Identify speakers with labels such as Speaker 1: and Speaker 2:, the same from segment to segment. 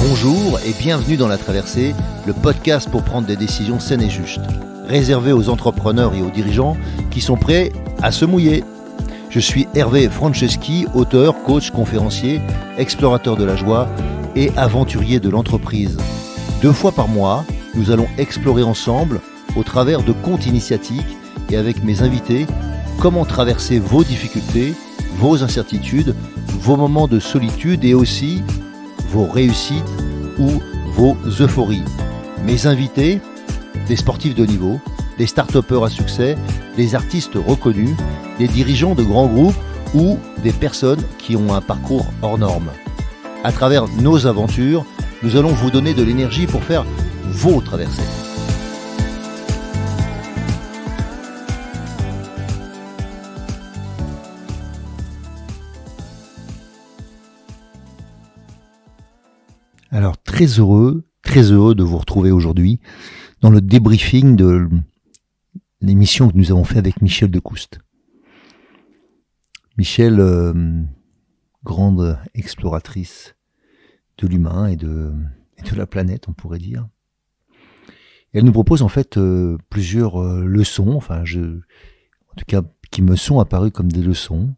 Speaker 1: Bonjour et bienvenue dans La Traversée, le podcast pour prendre des décisions saines et justes, réservé aux entrepreneurs et aux dirigeants qui sont prêts à se mouiller. Je suis Hervé Franceschi, auteur, coach, conférencier, explorateur de la joie et aventurier de l'entreprise. 2 fois par mois, nous allons explorer ensemble, au travers de contes initiatiques et avec mes invités, comment traverser vos difficultés, vos incertitudes, vos moments de solitude et aussi vos réussites ou vos euphories. Mes invités, des sportifs de haut niveau, des start-upers à succès, des artistes reconnus, des dirigeants de grands groupes ou des personnes qui ont un parcours hors norme. À travers nos aventures, nous allons vous donner de l'énergie pour faire vos traversées. Alors, très heureux de vous retrouver aujourd'hui dans le débriefing de l'émission que nous avons fait avec Michel Decouste. Michel, grande exploratrice de l'humain et de la planète, on pourrait dire. Et elle nous propose en fait plusieurs leçons, en tout cas qui me sont apparues comme des leçons.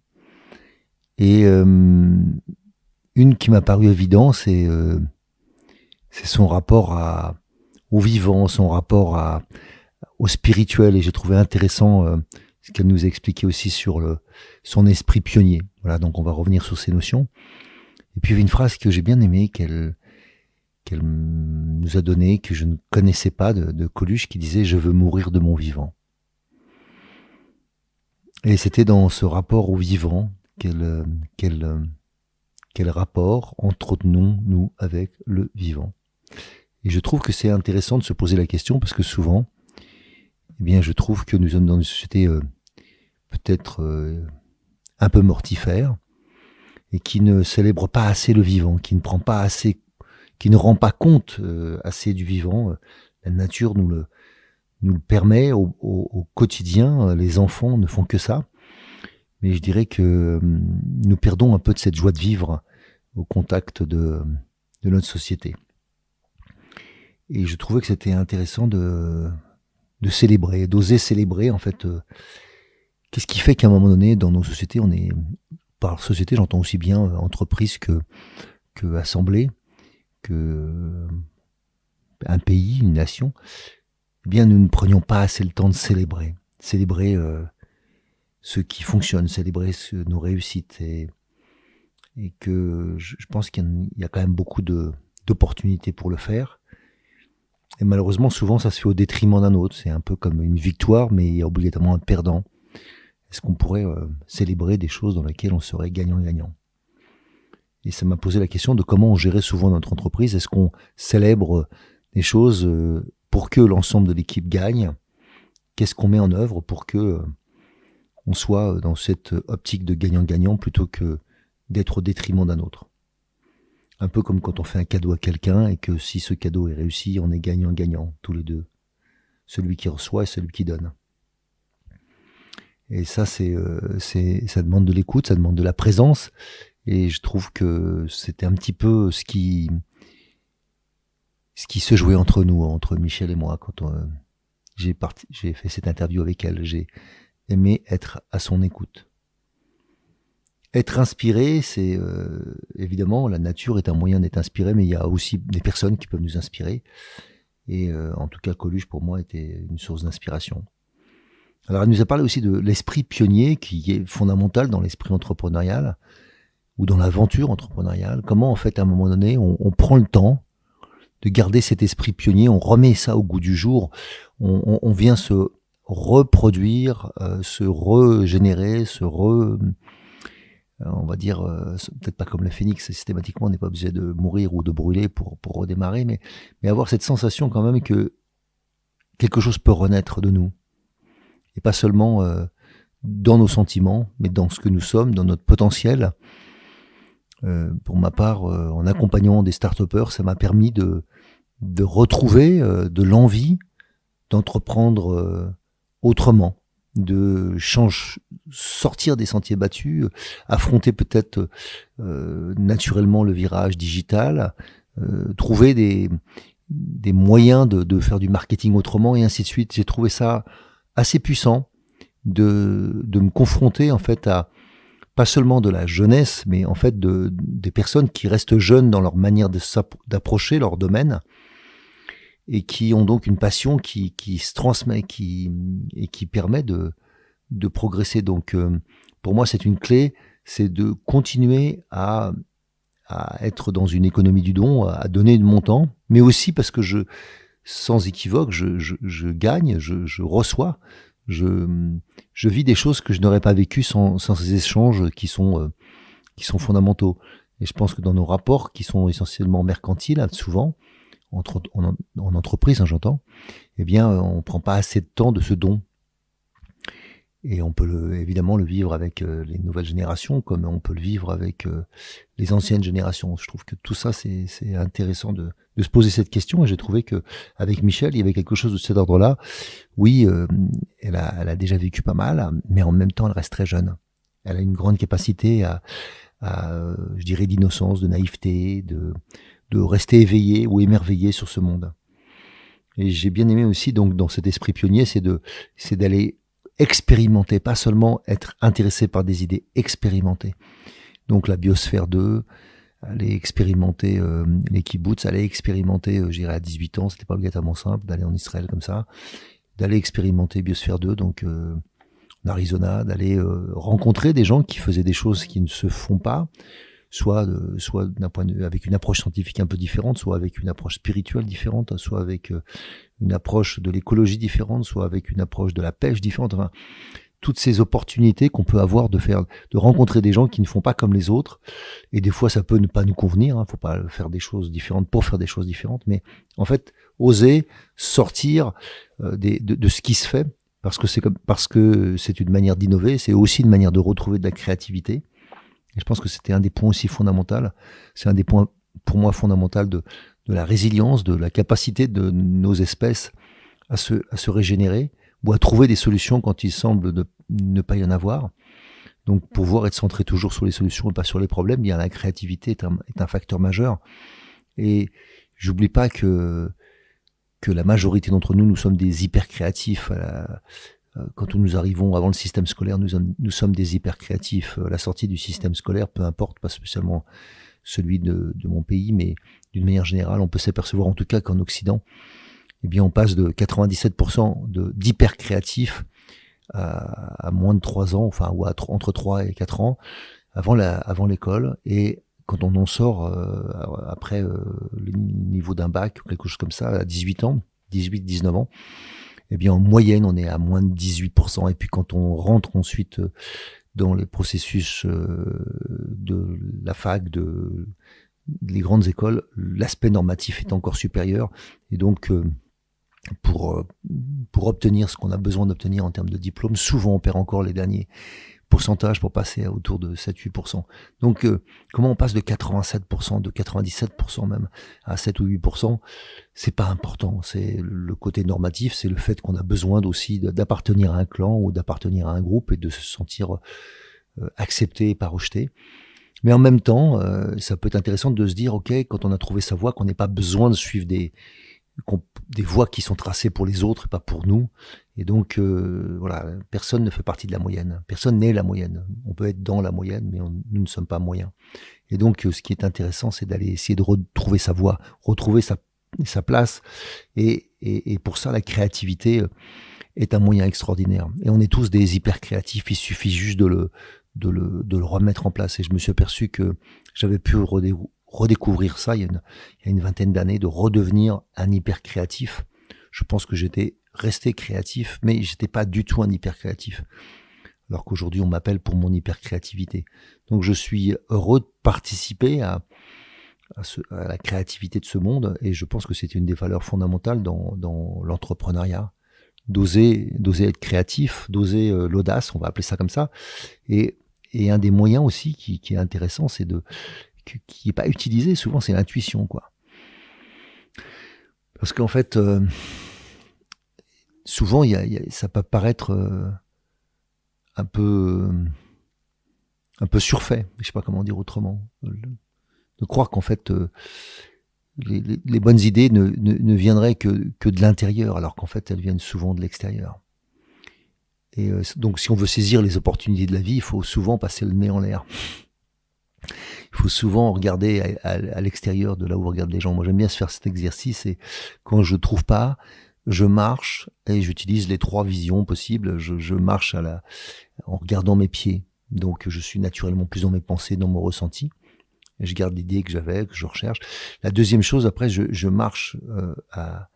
Speaker 1: Et une qui m'a paru évidente, c'est son rapport au vivant, son rapport au spirituel. Et j'ai trouvé intéressant ce qu'elle nous a expliqué aussi sur son esprit pionnier. Voilà, donc on va revenir sur ces notions. Et puis il y avait une phrase que j'ai bien aimée, qu'elle nous a donnée, que je ne connaissais pas, de Coluche, qui disait « Je veux mourir de mon vivant ». Et c'était dans ce rapport au vivant, quel rapport entretenons-nous avec le vivant. Et je trouve que c'est intéressant de se poser la question parce que souvent, je trouve que nous sommes dans une société peut-être un peu mortifère et qui ne célèbre pas assez le vivant, qui ne rend pas compte assez du vivant. La nature nous le permet au quotidien. Les enfants ne font que ça. Mais je dirais que nous perdons un peu de cette joie de vivre au contact de notre société. Et je trouvais que c'était intéressant de célébrer, d'oser célébrer en fait. Qu'est-ce qui fait qu'à un moment donné, dans nos sociétés, par société, j'entends aussi bien entreprise que assemblée, que un pays, une nation. Eh bien, nous ne prenions pas assez le temps de célébrer ce qui fonctionne, célébrer nos réussites et que je pense qu'il y a quand même beaucoup d'opportunités pour le faire. Et malheureusement, souvent, ça se fait au détriment d'un autre. C'est un peu comme une victoire, mais il y a obligatoirement un perdant. Est-ce qu'on pourrait célébrer des choses dans lesquelles on serait gagnant-gagnant ? Et ça m'a posé la question de comment on gérait souvent notre entreprise. Est-ce qu'on célèbre des choses pour que l'ensemble de l'équipe gagne ? Qu'est-ce qu'on met en œuvre pour que on soit dans cette optique de gagnant-gagnant plutôt que d'être au détriment d'un autre ? Un peu comme quand on fait un cadeau à quelqu'un et que si ce cadeau est réussi, on est gagnant-gagnant, tous les deux. Celui qui reçoit et celui qui donne. Et ça, ça demande de l'écoute, ça demande de la présence. Et je trouve que c'était un petit peu ce qui se jouait entre nous, entre Michel et moi, quand j'ai fait cette interview avec elle. J'ai aimé être à son écoute. Être inspiré, c'est évidemment, la nature est un moyen d'être inspiré, mais il y a aussi des personnes qui peuvent nous inspirer. Et en tout cas, Coluche, pour moi, était une source d'inspiration. Alors, elle nous a parlé aussi de l'esprit pionnier, qui est fondamental dans l'esprit entrepreneurial, ou dans l'aventure entrepreneuriale. Comment, en fait, à un moment donné, on prend le temps de garder cet esprit pionnier, on remet ça au goût du jour, on vient se reproduire, se régénérer, on va dire, peut-être pas comme le phénix, systématiquement, on n'est pas obligé de mourir ou de brûler pour redémarrer, mais avoir cette sensation quand même que quelque chose peut renaître de nous. Et pas seulement dans nos sentiments, mais dans ce que nous sommes, dans notre potentiel. Pour ma part, en accompagnant des start-upers, ça m'a permis de retrouver de l'envie d'entreprendre autrement, de sortir des sentiers battus, affronter peut-être naturellement le virage digital, trouver des moyens de faire du marketing autrement et ainsi de suite. J'ai trouvé ça assez puissant de me confronter en fait à pas seulement de la jeunesse, mais en fait des personnes qui restent jeunes dans leur manière d'approcher leur domaine et qui ont donc une passion qui se transmet et qui permet de progresser. Donc pour moi c'est une clé, c'est de continuer à être dans une économie du don, à donner de mon temps, mais aussi parce que sans équivoque, je gagne, je reçois, je vis des choses que je n'aurais pas vécues sans ces échanges qui sont fondamentaux. Et je pense que dans nos rapports, qui sont essentiellement mercantiles, souvent, en entreprise, hein, j'entends, eh bien, on prend pas assez de temps de ce don. Et on peut évidemment le vivre avec les nouvelles générations, comme on peut le vivre avec les anciennes générations. Je trouve que tout ça, c'est intéressant de se poser cette question. Et j'ai trouvé que avec Michel, il y avait quelque chose de cet ordre-là. Oui, elle a déjà vécu pas mal, mais en même temps, elle reste très jeune. Elle a une grande capacité je dirais, d'innocence, de naïveté, de rester éveillée ou émerveillée sur ce monde. Et j'ai bien aimé aussi, donc, dans cet esprit pionnier, c'est d'aller expérimenter, pas seulement être intéressé par des idées, expérimenter. Donc la biosphère 2, aller expérimenter les kibbutz, aller expérimenter, j'irai à 18 ans, c'était pas obligatoirement simple d'aller en Israël comme ça, d'aller expérimenter biosphère 2, donc en Arizona, d'aller rencontrer des gens qui faisaient des choses qui ne se font pas, soit d'un point de vue avec une approche scientifique un peu différente, soit avec une approche spirituelle différente, soit avec une approche de l'écologie différente, soit avec une approche de la pêche différente. Enfin, toutes ces opportunités qu'on peut avoir de rencontrer des gens qui ne font pas comme les autres. Et des fois, ça peut ne pas nous convenir. Faut pas faire des choses différentes pour faire des choses différentes. Mais en fait, oser sortir de ce qui se fait, parce que c'est une manière d'innover. C'est aussi une manière de retrouver de la créativité. Et je pense que c'était un des points aussi fondamentaux. C'est un des points pour moi fondamentaux de la résilience, de la capacité de nos espèces à se régénérer ou à trouver des solutions quand il semble ne pas y en avoir. Donc pouvoir être centré toujours sur les solutions et pas sur les problèmes, bien la créativité est un facteur majeur. Et j'oublie pas que la majorité d'entre nous sommes des hyper créatifs. Quand nous arrivons avant le système scolaire, nous sommes des hyper créatifs. La sortie du système scolaire, peu importe, pas spécialement celui de mon pays, mais d'une manière générale, on peut s'apercevoir en tout cas qu'en Occident, eh bien, on passe de 97% d'hyper créatifs à moins de 3 ans, enfin, ou entre 3 et 4 ans, avant l'école. Et quand on en sort après le niveau d'un bac, quelque chose comme ça, à 18 ans, 18, 19 ans, eh bien, en moyenne, on est à moins de 18%. Et puis, quand on rentre ensuite dans les processus de la fac, les grandes écoles, l'aspect normatif est encore supérieur. Et donc, pour obtenir ce qu'on a besoin d'obtenir en termes de diplôme, souvent on perd encore les derniers pourcentages pour passer à autour de 7-8%. Donc comment on passe de 87%, de 97% même à 7 ou 8%, c'est pas important. C'est le côté normatif, c'est le fait qu'on a besoin aussi d'appartenir à un clan ou d'appartenir à un groupe et de se sentir accepté et pas rejeté. Mais en même temps, ça peut être intéressant de se dire, ok, quand on a trouvé sa voie, qu'on n'ait pas besoin de suivre des voies qui sont tracées pour les autres et pas pour nous. Et donc, voilà, personne ne fait partie de la moyenne. Personne n'est la moyenne. On peut être dans la moyenne, mais nous ne sommes pas moyens. Et donc, ce qui est intéressant, c'est d'aller essayer de retrouver sa voie, retrouver sa place. Et pour ça, la créativité est un moyen extraordinaire. Et on est tous des hyper créatifs. Il suffit juste de le remettre en place. Et je me suis aperçu que j'avais pu redécouvrir ça il y a une vingtaine d'années, de redevenir un hyper créatif. Je pense que j'étais resté créatif, mais j'étais pas du tout un hyper créatif. Alors qu'aujourd'hui, on m'appelle pour mon hyper créativité. Donc, je suis heureux de participer à la créativité de ce monde, et je pense que c'est une des valeurs fondamentales dans l'entrepreneuriat. D'oser être créatif, d'oser l'audace, on va appeler ça comme ça. Et un des moyens aussi qui est intéressant, c'est qui n'est pas utilisé souvent, c'est l'intuition, quoi. Parce qu'en fait, souvent, ça peut paraître un peu surfait, je sais pas comment dire autrement, de croire qu'en fait, les bonnes idées ne viendraient que de l'intérieur, alors qu'en fait, elles viennent souvent de l'extérieur. Et donc, si on veut saisir les opportunités de la vie, il faut souvent passer le nez en l'air. Il faut souvent regarder à l'extérieur de là où regardent les gens. Moi, j'aime bien se faire cet exercice, et quand je trouve pas, je marche et j'utilise les 3 visions possibles. Je marche en regardant mes pieds. Donc, je suis naturellement plus dans mes pensées, dans mon ressenti. Et je garde l'idée que j'avais, que je recherche. La deuxième chose, après, je marche à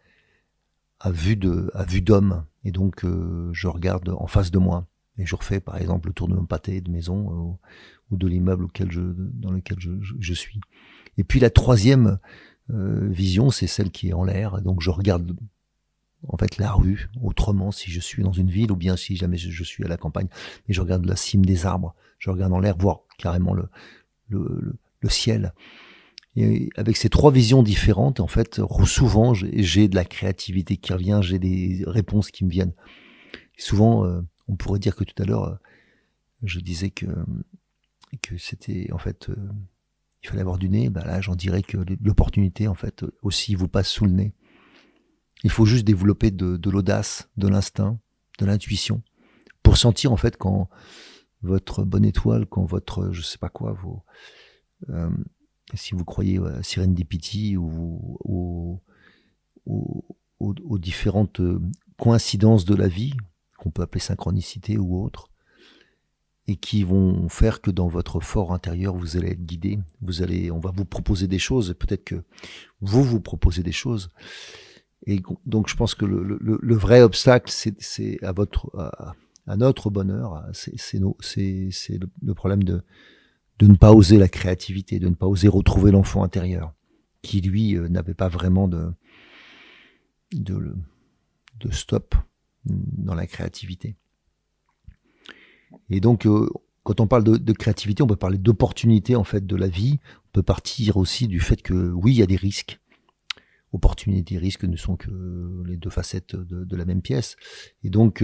Speaker 1: vue d'homme. Et donc, je regarde en face de moi. Et je refais, par exemple, le tour de mon pâté de maison ou de l'immeuble dans lequel je suis. Et puis, la troisième vision, c'est celle qui est en l'air. Donc, je regarde en fait la rue autrement si je suis dans une ville ou bien si jamais je suis à la campagne. Et je regarde la cime des arbres. Je regarde en l'air, voir carrément le ciel. Et avec ces 3 visions différentes, en fait, souvent, j'ai de la créativité qui revient, j'ai des réponses qui me viennent. Et souvent, on pourrait dire que tout à l'heure, je disais que c'était, en fait, il fallait avoir du nez. Ben là, j'en dirais que l'opportunité, en fait, aussi vous passe sous le nez. Il faut juste développer de l'audace, de l'instinct, de l'intuition, pour sentir, en fait, quand votre bonne étoile, quand votre, je sais pas quoi, si vous croyez à Serendipity ou aux différentes coïncidences de la vie, qu'on peut appeler synchronicité ou autre, et qui vont faire que dans votre fort intérieur, vous allez être guidé. On va vous proposer des choses, peut-être que vous proposez des choses. Et donc, je pense que le vrai obstacle, c'est à notre bonheur, c'est le problème de ne pas oser la créativité, de ne pas oser retrouver l'enfant intérieur, qui lui n'avait pas vraiment de stop dans la créativité. Et donc, quand on parle de créativité, on peut parler d'opportunité en fait de la vie. On peut partir aussi du fait que oui, il y a des risques. Opportunités et risques ne sont que les 2 facettes de la même pièce. Et donc,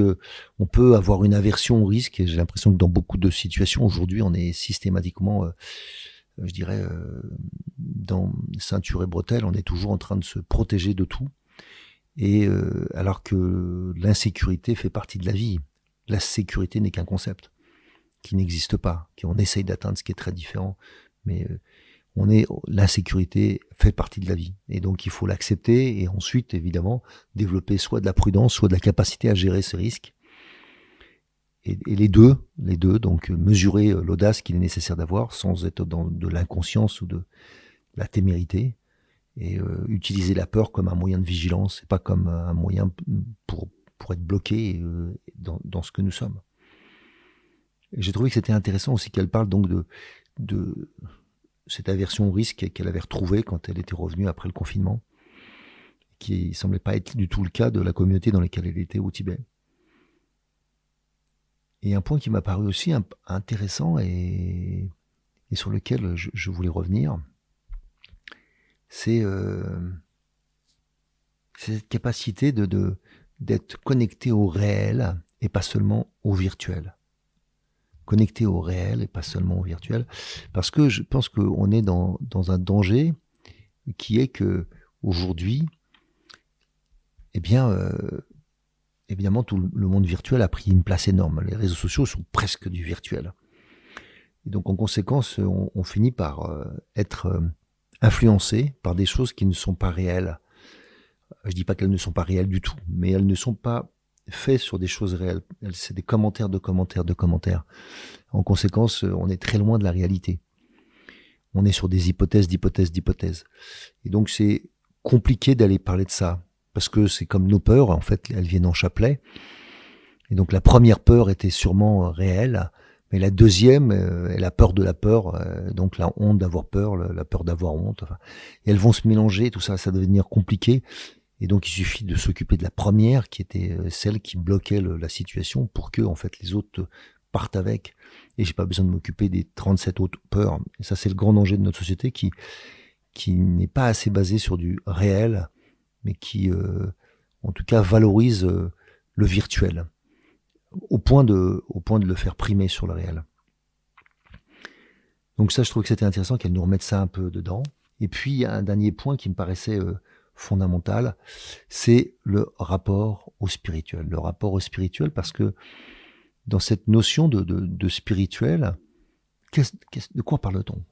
Speaker 1: on peut avoir une aversion au risque. Et j'ai l'impression que dans beaucoup de situations aujourd'hui, on est systématiquement, je dirais, dans ceinture et bretelles, on est toujours en train de se protéger de tout. Et alors que l'insécurité fait partie de la vie. La sécurité n'est qu'un concept qui n'existe pas, qu'on essaye d'atteindre, ce qui est très différent. Mais l'insécurité fait partie de la vie. Et donc, il faut l'accepter et ensuite, évidemment, développer soit de la prudence, soit de la capacité à gérer ce risque. Et les deux, donc mesurer l'audace qu'il est nécessaire d'avoir sans être dans de l'inconscience ou de la témérité, et utiliser la peur comme un moyen de vigilance et pas comme un moyen pour être bloqué dans ce que nous sommes. Et j'ai trouvé que c'était intéressant aussi qu'elle parle donc de cette aversion au risque qu'elle avait retrouvée quand elle était revenue après le confinement, qui semblait pas être du tout le cas de la communauté dans laquelle elle était au Tibet. Et un point qui m'a paru aussi intéressant et sur lequel je voulais revenir, c'est cette capacité d'être connecté au réel et pas seulement au virtuel. Connecté au réel et pas seulement au virtuel. Parce que je pense qu'on est dans un danger qui est que aujourd'hui, eh bien, évidemment, tout le monde virtuel a pris une place énorme. Les réseaux sociaux sont presque du virtuel. Et donc, en conséquence, on finit par être influencé par des choses qui ne sont pas réelles. Je dis pas qu'elles ne sont pas réelles du tout, mais elles ne sont pas faites sur des choses réelles. C'est des commentaires de commentaires de commentaires. En conséquence, on est très loin de la réalité. On est sur des hypothèses d'hypothèses d'hypothèses. Et donc, c'est compliqué d'aller parler de ça. Parce que c'est comme nos peurs, en fait, elles viennent en chapelet. Et donc, la première peur était sûrement réelle. Mais la deuxième est la peur de la peur, donc la honte d'avoir peur, la peur d'avoir honte. Enfin, et elles vont se mélanger, tout ça, ça va devenir compliqué. Et donc il suffit de s'occuper de la première, qui était celle qui bloquait la situation, pour que en fait les autres partent avec. Et j'ai pas besoin de m'occuper des 37 autres peurs. Et ça, c'est le grand danger de notre société qui n'est pas assez basé sur du réel, mais qui, en tout cas, valorise le virtuel. Au point de le faire primer sur le réel. Donc ça, je trouve que c'était intéressant qu'elle nous remette ça un peu dedans. Et puis, il y a un dernier point qui me paraissait fondamental, c'est le rapport au spirituel. Le rapport au spirituel, parce que dans cette notion de spirituel, de quoi parle-t-on?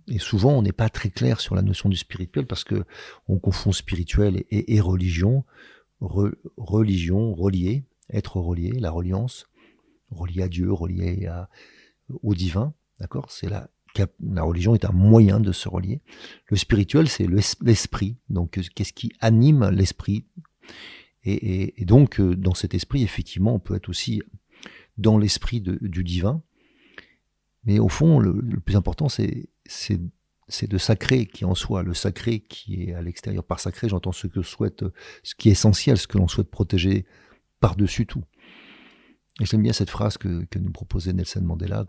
Speaker 1: Et souvent, on n'est pas très clair sur la notion du spirituel parce que on confond spirituel et religion. Religion, relié, être relié, la reliance, relié à Dieu, relié au divin, d'accord? La religion est un moyen de se relier. Le spirituel, c'est l'esprit. Donc, qu'est-ce qui anime l'esprit? Et donc, dans cet esprit, effectivement, on peut être aussi dans l'esprit du divin. Mais au fond, le plus important, c'est le sacré qui est en soi, le sacré qui est à l'extérieur. Par sacré, j'entends ce qui est essentiel, ce que l'on souhaite protéger par-dessus tout. Et j'aime bien cette phrase que nous proposait Nelson Mandela,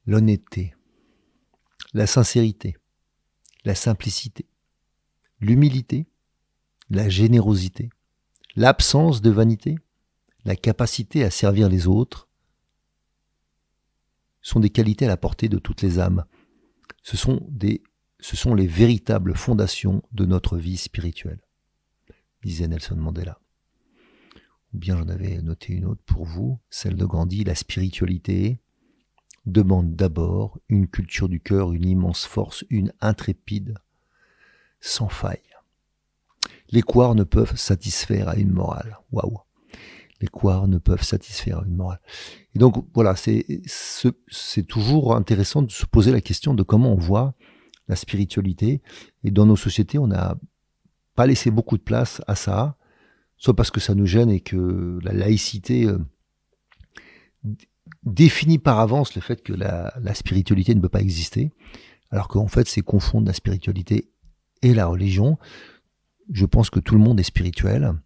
Speaker 1: l'honnêteté, la sincérité, la simplicité, l'humilité, la générosité, l'absence de vanité, la capacité à servir les autres, sont des qualités à la portée de toutes les âmes. Ce sont les véritables fondations de notre vie spirituelle, disait Nelson Mandela. Ou bien j'en avais noté une autre pour vous, celle de Gandhi, la spiritualité demande d'abord une culture du cœur, une immense force, une intrépide, sans faille. Les couards ne peuvent satisfaire à une morale. Waouh! Les couards ne peuvent satisfaire à une morale. Et donc voilà, c'est toujours intéressant de se poser la question de comment on voit la spiritualité. Et dans nos sociétés, on n'a pas laissé beaucoup de place à ça, soit parce que ça nous gêne et que la laïcité définit par avance le fait que la spiritualité ne peut pas exister, alors qu'en fait c'est confondre la spiritualité et la religion. Je pense que tout le monde est spirituel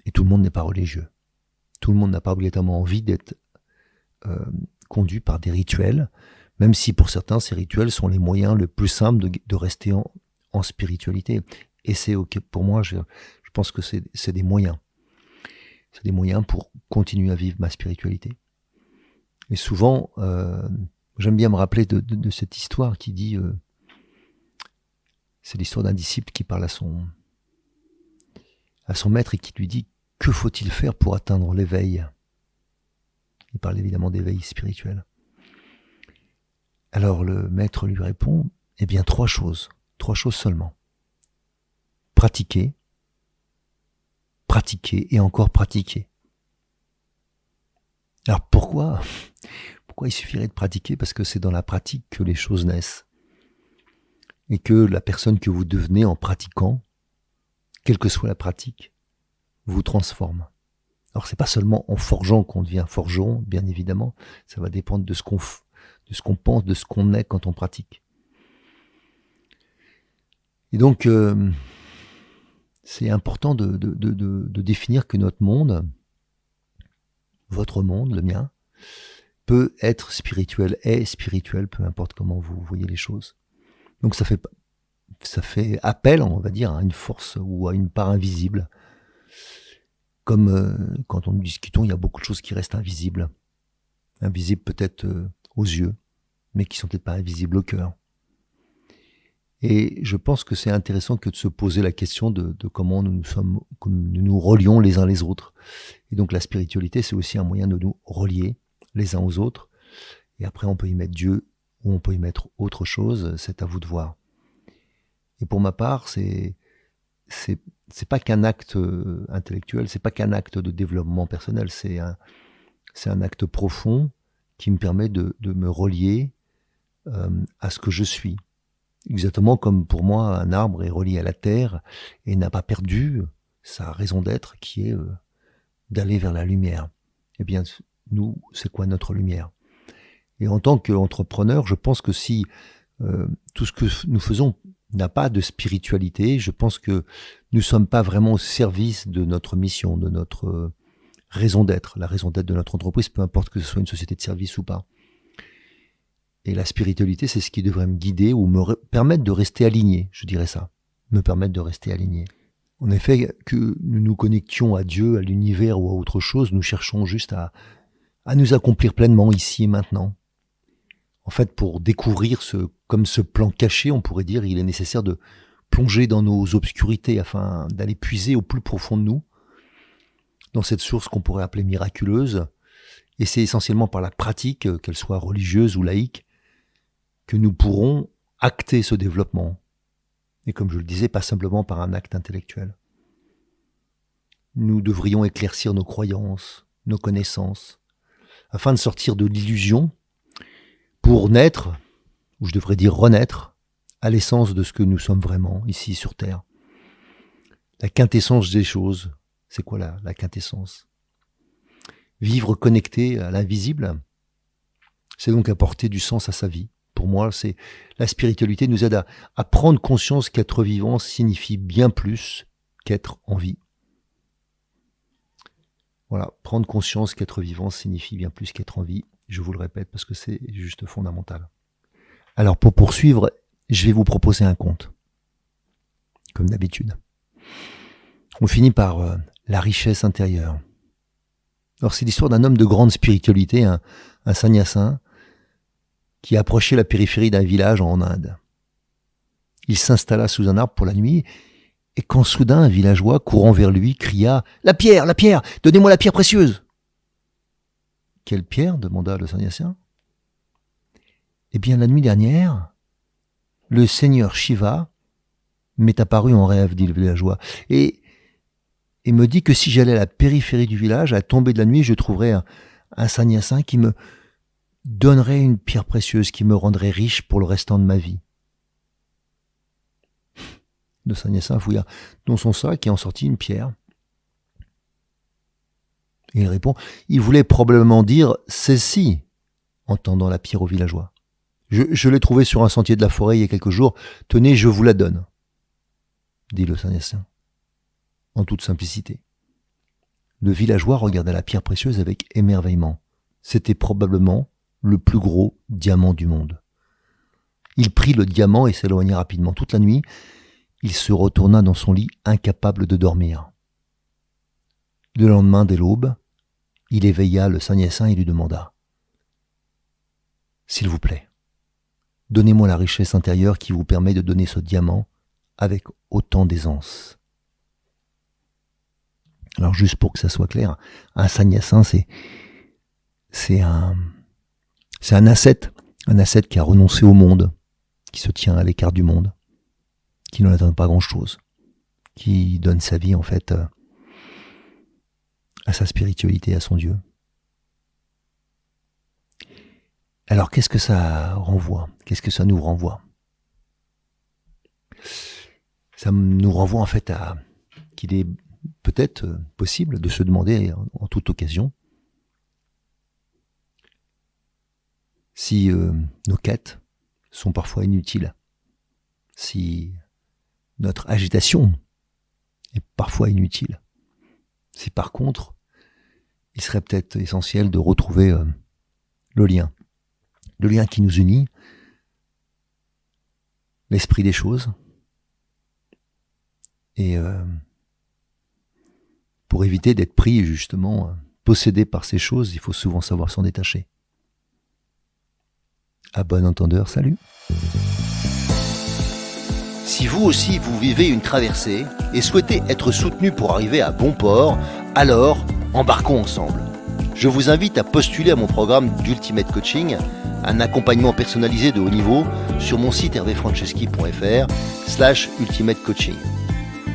Speaker 1: et tout le monde n'est pas religieux. Tout le monde n'a pas obligatoirement envie d'être conduit par des rituels, même si pour certains ces rituels sont les moyens le plus simples de rester en spiritualité. Et c'est ok pour moi, je pense que c'est des moyens. C'est des moyens pour continuer à vivre ma spiritualité. Et souvent, j'aime bien me rappeler de cette histoire qui dit, c'est l'histoire d'un disciple qui parle à son maître et qui lui dit: que faut-il faire pour atteindre l'éveil? Il parle évidemment d'éveil spirituel. Alors le maître lui répond: eh bien 3 choses seulement. Pratiquer, pratiquer et encore pratiquer. Alors pourquoi il suffirait de pratiquer? Parce que c'est dans la pratique que les choses naissent. Et que la personne que vous devenez en pratiquant, quelle que soit la pratique, vous transforme. Alors c'est pas seulement en forgeant qu'on devient forgeron, bien évidemment, ça va dépendre de ce qu'on pense, de ce qu'on est quand on pratique. Et donc c'est important de définir que notre monde, votre monde, le mien, peut être spirituel, est spirituel, peu importe comment vous voyez les choses. Donc ça fait appel, on va dire, à une force ou à une part invisible. Comme quand nous discutons, il y a beaucoup de choses qui restent invisibles. Invisibles peut-être aux yeux, mais qui sont peut-être pas invisibles au cœur. Et je pense que c'est intéressant que de se poser la question de comment nous nous relions les uns les autres. Et donc la spiritualité, c'est aussi un moyen de nous relier les uns aux autres. Et après, on peut y mettre Dieu ou on peut y mettre autre chose, c'est à vous de voir. Et pour ma part, c'est pas qu'un acte intellectuel, c'est pas qu'un acte de développement personnel, c'est un acte profond qui me permet de me relier à ce que je suis. Exactement comme pour moi, un arbre est relié à la terre et n'a pas perdu sa raison d'être qui est d'aller vers la lumière. Eh bien, nous, c'est quoi notre lumière? Et en tant qu'entrepreneur, je pense que si tout ce que nous faisons n'a pas de spiritualité, je pense que nous ne sommes pas vraiment au service de notre mission, de notre raison d'être, la raison d'être de notre entreprise, peu importe que ce soit une société de service ou pas. Et la spiritualité, c'est ce qui devrait me guider ou me permettre de rester aligné, je dirais ça, me permettre de rester aligné. En effet, que nous nous connections à Dieu, à l'univers ou à autre chose, nous cherchons juste à nous accomplir pleinement ici et maintenant. En fait, pour découvrir comme ce plan caché, on pourrait dire, il est nécessaire de plonger dans nos obscurités afin d'aller puiser au plus profond de nous, dans cette source qu'on pourrait appeler miraculeuse. Et c'est essentiellement par la pratique, qu'elle soit religieuse ou laïque, que nous pourrons acter ce développement. Et comme je le disais, pas simplement par un acte intellectuel. Nous devrions éclaircir nos croyances, nos connaissances, afin de sortir de l'illusion pour naître, ou je devrais dire renaître, à l'essence de ce que nous sommes vraiment ici sur Terre. La quintessence des choses, c'est quoi la quintessence ? Vivre connecté à l'invisible, c'est donc apporter du sens à sa vie. Pour moi, la spiritualité nous aide à prendre conscience qu'être vivant signifie bien plus qu'être en vie. Voilà, prendre conscience qu'être vivant signifie bien plus qu'être en vie. Je vous le répète parce que c'est juste fondamental. Alors pour poursuivre, je vais vous proposer un conte, comme d'habitude. On finit par la richesse intérieure. Alors c'est l'histoire d'un homme de grande spiritualité, un sannyasin, qui approchait la périphérie d'un village en Inde. Il s'installa sous un arbre pour la nuit, et quand soudain un villageois courant vers lui cria « La pierre, donnez-moi la pierre précieuse !» « Quelle pierre ?» demanda le sannyasin. « Eh bien, la nuit dernière, le seigneur Shiva m'est apparu en rêve, dit le villageois, et me dit que si j'allais à la périphérie du village, à la tombée de la nuit, je trouverais un sannyasin qui me donnerait une pierre précieuse, qui me rendrait riche pour le restant de ma vie. » Le sannyasin fouilla dans son sac et en sortit une pierre. Et il répond, il voulait probablement dire « celle-ci » en tendant la pierre au villageois. Je l'ai trouvée sur un sentier de la forêt il y a quelques jours. Tenez, je vous la donne, dit le sannyasin, en toute simplicité. Le villageois regarda la pierre précieuse avec émerveillement. C'était probablement le plus gros diamant du monde. Il prit le diamant et s'éloigna rapidement. Toute la nuit, il se retourna dans son lit, incapable de dormir. Le lendemain, dès l'aube, il éveilla le sannyasin et lui demanda « S'il vous plaît, donnez-moi la richesse intérieure qui vous permet de donner ce diamant avec autant d'aisance. » Alors juste pour que ça soit clair, un sannyasin, c'est un ascète qui a renoncé au monde, qui se tient à l'écart du monde, qui n'en attend pas grand-chose, qui donne sa vie en fait à sa spiritualité, à son Dieu. Alors qu'est-ce que ça renvoie ? Qu'est-ce que ça nous renvoie ? Ça nous renvoie en fait à qu'il est peut-être possible de se demander en toute occasion si nos quêtes sont parfois inutiles, si notre agitation est parfois inutile, si par contre il serait peut-être essentiel de retrouver le lien qui nous unit, l'esprit des choses, et pour éviter d'être pris justement, possédé par ces choses, il faut souvent savoir s'en détacher. À bon entendeur, salut. Si vous aussi vous vivez une traversée et souhaitez être soutenu pour arriver à bon port, alors embarquons ensemble. Je vous invite à postuler à mon programme d'Ultimate Coaching, un accompagnement personnalisé de haut niveau sur mon site hervéfranceschi.fr/Ultimate Coaching.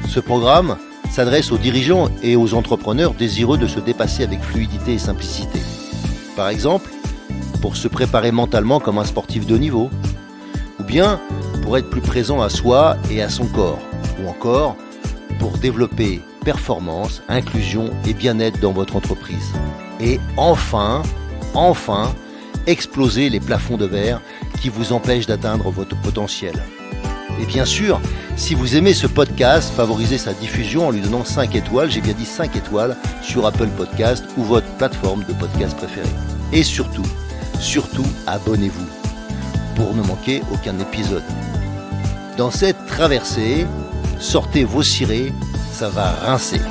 Speaker 1: Ce programme s'adresse aux dirigeants et aux entrepreneurs désireux de se dépasser avec fluidité et simplicité. Par exemple, pour se préparer mentalement comme un sportif de haut niveau, ou bien pour être plus présent à soi et à son corps, ou encore pour développer performance, inclusion et bien-être dans votre entreprise. Et enfin, exploser les plafonds de verre qui vous empêchent d'atteindre votre potentiel. Et bien sûr, si vous aimez ce podcast, favorisez sa diffusion en lui donnant 5 étoiles, j'ai bien dit 5 étoiles, sur Apple Podcast ou votre plateforme de podcast préférée. Et surtout, abonnez-vous pour ne manquer aucun épisode. Dans cette traversée, sortez vos cirés, ça va rincer.